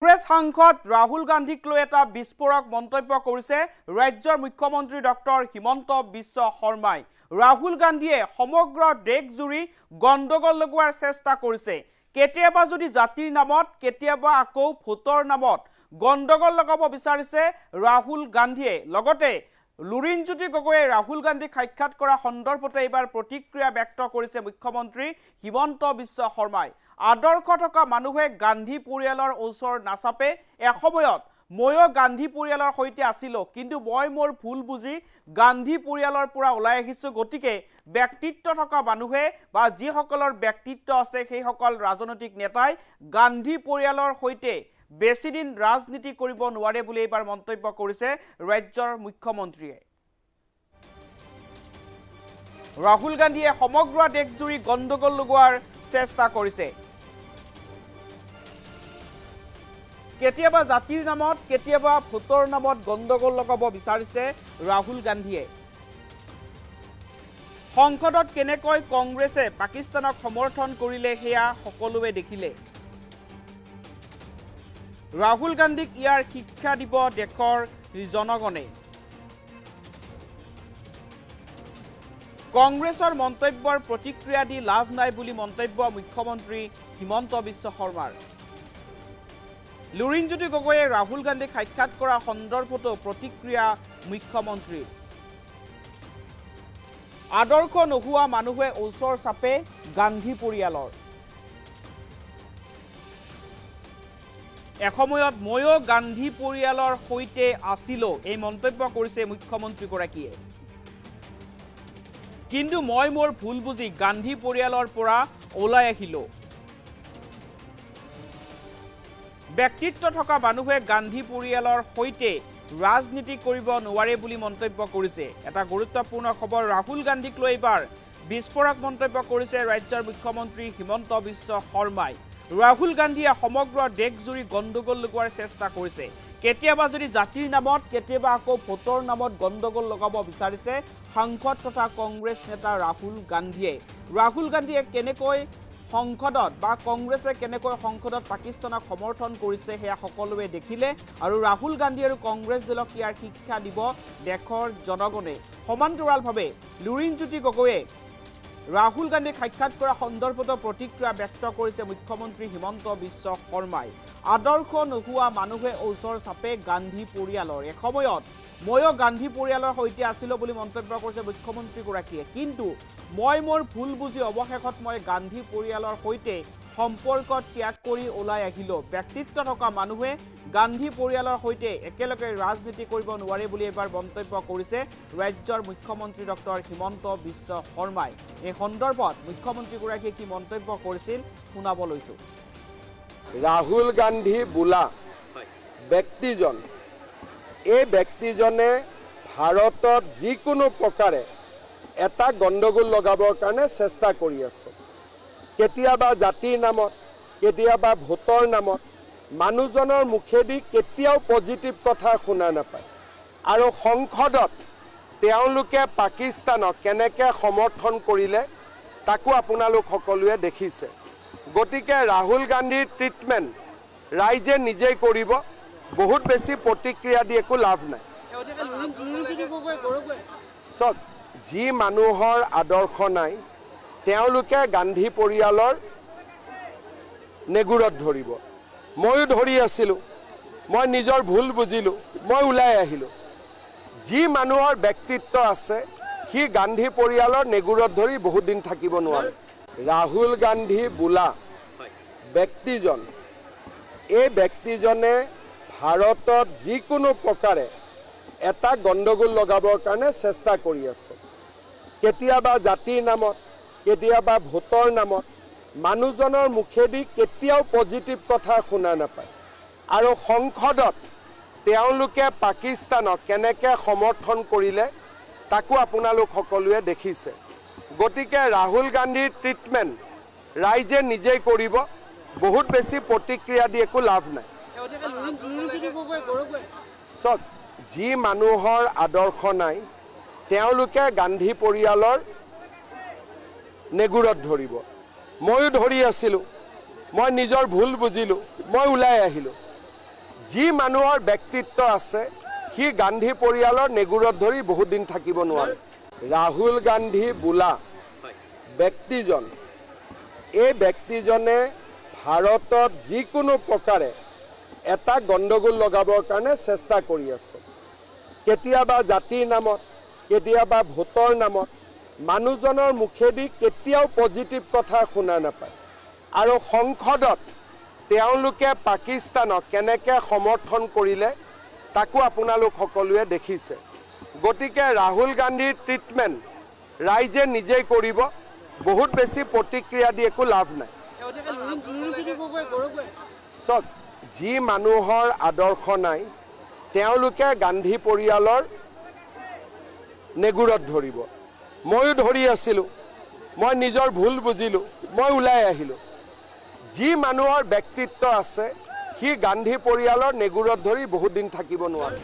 কংগ্ৰেছ সাংসদ ৰাহুল গান্ধীক লৈ এটা বিস্ফোৰক মন্তব্য কৰিছে ৰাজ্যৰ মুখ্যমন্ত্ৰী ডক্টৰ হিমন্ত বিশ্ব শৰ্মাই। ৰাহুল গান্ধীয়ে সমগ্ৰ দেশজুৰি গণ্ডগোল লগোৱাৰ চেষ্টা কৰিছে। কেতিয়াবা যদি জাতিৰ নামত, কেতিয়াবা আকৌ ভোটৰ নামত গণ্ডগোল লগাব বিচাৰিছে ৰাহুল গান্ধীয়ে। লগতে লুৰিণজ্যোতি গগৈয়ে ৰাহুল গান্ধীক সাক্ষাৎ কৰা সন্দৰ্ভতে এইবাৰ প্ৰতিক্ৰিয়া ব্যক্ত কৰিছে মুখ্যমন্ত্ৰী হিমন্ত বিশ্ব শৰ্মাই। আদৰ্শ থকা মানুহে গান্ধী পৰিয়ালৰ ওচৰ নাচাপে। এসময়ত ময়ো গান্ধী পৰিয়ালৰ সৈতে আছিলো, কিন্তু মই মোৰ ভুল বুজি গান্ধী পৰিয়ালৰ পৰা ওলাই আহিছো। গতিকে ব্যক্তিত্ব থকা মানুহে বা যিসকলৰ ব্যক্তিত্ব আছে সেইসকল ৰাজনৈতিক নেতাই গান্ধী পৰিয়ালৰ সৈতে বেছিদিন ৰাজনীতি কৰিব নোৱাৰে বুলি এইবাৰ মন্তব্য কৰিছে ৰাজ্যৰ মুখ্যমন্ত্ৰীয়ে। ৰাহুল গান্ধীয়ে সমগ্ৰ দেশজুৰি গণ্ডগোল লগোৱাৰ চেষ্টা কৰিছে। কেতিয়াবা জাতিৰ নামত, কেতিয়াবা ভোটৰ নামত গণ্ডগোল লগাব বিচাৰিছে ৰাহুল গান্ধীয়ে। সংসদত কেনেকৈ কংগ্ৰেছে পাকিস্তানক সমৰ্থন কৰিলে সেয়া সকলোৱে দেখিলে। ৰাহুল গান্ধীক ইয়াৰ শিক্ষা দিব দেশৰ জনগণে। কংগ্ৰেছৰ মন্তব্যৰ প্ৰতিক্ৰিয়া দি লাভ নাই বুলি মন্তব্য মুখ্যমন্ত্ৰী হিমন্ত বিশ্ব শৰ্মাৰ। লুৰিণজ্যোতি গগৈয়ে ৰাহুল গান্ধীক সাক্ষাৎ কৰা সন্দৰ্ভতো প্ৰতিক্ৰিয়া মুখ্যমন্ত্ৰীৰ। আদৰ্শ নোহোৱা মানুহে ওচৰ চাপে গান্ধী পৰিয়ালৰ। এসময়ত ময়ো গান্ধী পৰিয়ালৰ সৈতে আছিলো, এই মন্তব্য কৰিছে মুখ্যমন্ত্ৰীগৰাকীয়ে। কিন্তু মই মোৰ ভুল বুজি গান্ধী পৰিয়ালৰ পৰা ওলাই আহিলো। ব্যক্তিত্ব থকা মানুহে গান্ধী পৰিয়ালৰ সৈতে ৰাজনীতি কৰিব নোৱাৰে বুলি মন্তব্য কৰিছে। এটা গুৰুত্বপূৰ্ণ খবৰ, ৰাহুল গান্ধীক লৈ এইবাৰ বিস্ফোৰক মন্তব্য কৰিছে ৰাজ্যৰ মুখ্যমন্ত্ৰী হিমন্ত বিশ্ব শৰ্মাই। ৰাহুল গান্ধীয়ে সমগ্ৰ দেশজুৰি গণ্ডগোল লগোৱাৰ চেষ্টা কৰিছে। কেতিয়াবা যদি জাতিৰ নামত, কেতিয়াবা আকৌ ভোটৰ নামত গণ্ডগোল লগাব বিচাৰিছে সাংসদ তথা কংগ্ৰেছ নেতা ৰাহুল গান্ধীয়ে। ৰাহুল গান্ধীয়ে কেনেকৈ সংসদত বা কংগ্ৰেছে কেনেকৈ সংসদত পাকিস্তানক সমৰ্থন কৰিছে সেয়া সকলোৱে দেখিলে। আৰু ৰাহুল গান্ধী আৰু কংগ্ৰেছ দলক ইয়াৰ শিক্ষা দিব দেশৰ জনগণে। সমান্তৰালভাৱে লুৰিণজ্যোতি গগৈয়ে ৰাহুল গান্ধীক সাক্ষাৎ কৰা সন্দৰ্ভতো প্ৰতিক্ৰিয়া ব্যক্ত কৰিছে মুখ্যমন্ত্ৰী হিমন্ত বিশ্ব শৰ্মাই। আদৰ্শ নোহোৱা মানুহে ওচৰ চাপে গান্ধী পৰিয়ালৰ। এসময়ত ময়ো গান্ধী পৰিয়ালৰ সৈতে আছিলো বুলি মন্তব্য কৰিছে মুখ্যমন্ত্ৰীগৰাকীয়ে। কিন্তু মই মোৰ ভুল বুজি অৱশেষত মই গান্ধী পৰিয়ালৰ সৈতে সম্পৰ্ক ত্যাগ কৰি ওলাই আহিলো। ব্যক্তিত্ব থকা মানুহে গান্ধী পৰিয়ালৰ সৈতে একেলগে ৰাজনীতি কৰিব নোৱাৰে বুলি এবাৰ মন্তব্য কৰিছে ৰাজ্যৰ মুখ্যমন্ত্ৰী ডক্টৰ হিমন্ত বিশ্ব শৰ্মাই। এই সন্দৰ্ভত মুখ্যমন্ত্ৰীগৰাকীয়ে কি মন্তব্য কৰিছিল শুনাব লৈছো। ৰাহুল গান্ধী বোলা ব্যক্তিজন, এই ব্যক্তিজনে ভাৰতত যিকোনো প্ৰকাৰে এটা গণ্ডগোল লগাবৰ কাৰণে চেষ্টা কৰি আছে। কেতিয়াবা জাতিৰ নামত, কেতিয়াবা ভোটৰ নামত। মানুহজনৰ মুখেদি কেতিয়াও পজিটিভ কথা শুনা নাপায়। আৰু সংসদত তেওঁলোকে পাকিস্তানক কেনেকৈ সমৰ্থন কৰিলে তাকো আপোনালোক সকলোৱে দেখিছে। গতিকে ৰাহুল গান্ধীৰ ট্ৰিটমেণ্ট ৰাইজে নিজেই কৰিব। বহুত বেছি প্ৰতিক্ৰিয়া দি একো লাভ নাই। চাওক, যি মানুহৰ আদৰ্শ নাই তেওঁলোকে গান্ধী পৰিয়ালৰ নেগুৰত ধৰিব। ময়ো ধৰি আছিলোঁ, মই নিজৰ ভুল বুজিলোঁ, মই ওলাই আহিলোঁ। যি মানুহৰ ব্যক্তিত্ব আছে সি গান্ধী পৰিয়ালৰ নেগুৰত ধৰি বহুত দিন থাকিব নোৱাৰে। ৰাহুল গান্ধী বোলা ব্যক্তিজন, এই ব্যক্তিজনে ভাৰতত যিকোনো প্ৰকাৰে এটা গণ্ডগোল লগাবৰ কাৰণে চেষ্টা কৰি আছে। কেতিয়াবা জাতিৰ নামত, কেতিয়াবা ভোটৰ নামত। মানুহজনৰ মুখেদি কেতিয়াও পজিটিভ কথা শুনা নাপায়। আৰু সংসদত তেওঁলোকে পাকিস্তানক কেনেকৈ সমৰ্থন কৰিলে তাকো আপোনালোক সকলোৱে দেখিছে। গতিকে ৰাহুল গান্ধীৰ ট্ৰিটমেণ্ট ৰাইজে নিজেই কৰিব। বহুত বেছি প্ৰতিক্ৰিয়া দি একো লাভ নাই। চাওক, যি মানুহৰ আদৰ্শ নাই তেওঁলোকে গান্ধী পৰিয়ালৰ নেগুৰত ধৰিব। ময়ো ধৰি আছিলোঁ, মই নিজৰ ভুল বুজিলোঁ, মই ওলাই আহিলোঁ। যি মানুহৰ ব্যক্তিত্ব আছে সি গান্ধী পৰিয়ালৰ নেগুৰত ধৰি বহুত দিন থাকিব নোৱাৰে। ৰাহুল গান্ধী বোলা ব্যক্তিজন, এই ব্যক্তিজনে ভাৰতত যিকোনো প্ৰকাৰে এটা গণ্ডগোল লগাবৰ কাৰণে চেষ্টা কৰি আছে। কেতিয়াবা জাতিৰ নামত, কেতিয়াবা ভোটৰ নামত। মানুহজনৰ মুখেদি কেতিয়াও পজিটিভ কথা শুনা নাপায়। আৰু সংসদত তেওঁলোকে পাকিস্তানক কেনেকৈ সমৰ্থন কৰিলে তাকো আপোনালোক সকলোৱে দেখিছে। গতিকে ৰাহুল গান্ধীৰ ট্ৰিটমেণ্ট ৰাইজে নিজেই কৰিব, বহুত বেছি প্ৰতিক্ৰিয়া দি একো লাভ নাই। চাওক, যি মানুহৰ আদৰ্শ নাই তেওঁলোকে গান্ধী পৰিয়ালৰ নেগুৰত ধৰিব। ময়ো ধৰি আছিলোঁ, মই নিজৰ ভুল বুজিলোঁ, মই ওলাই আহিলোঁ। যি মানুহৰ ব্যক্তিত্ব আছে সি গান্ধী পৰিয়ালৰ নেগুৰত ধৰি বহুত দিন থাকিব নোৱাৰে।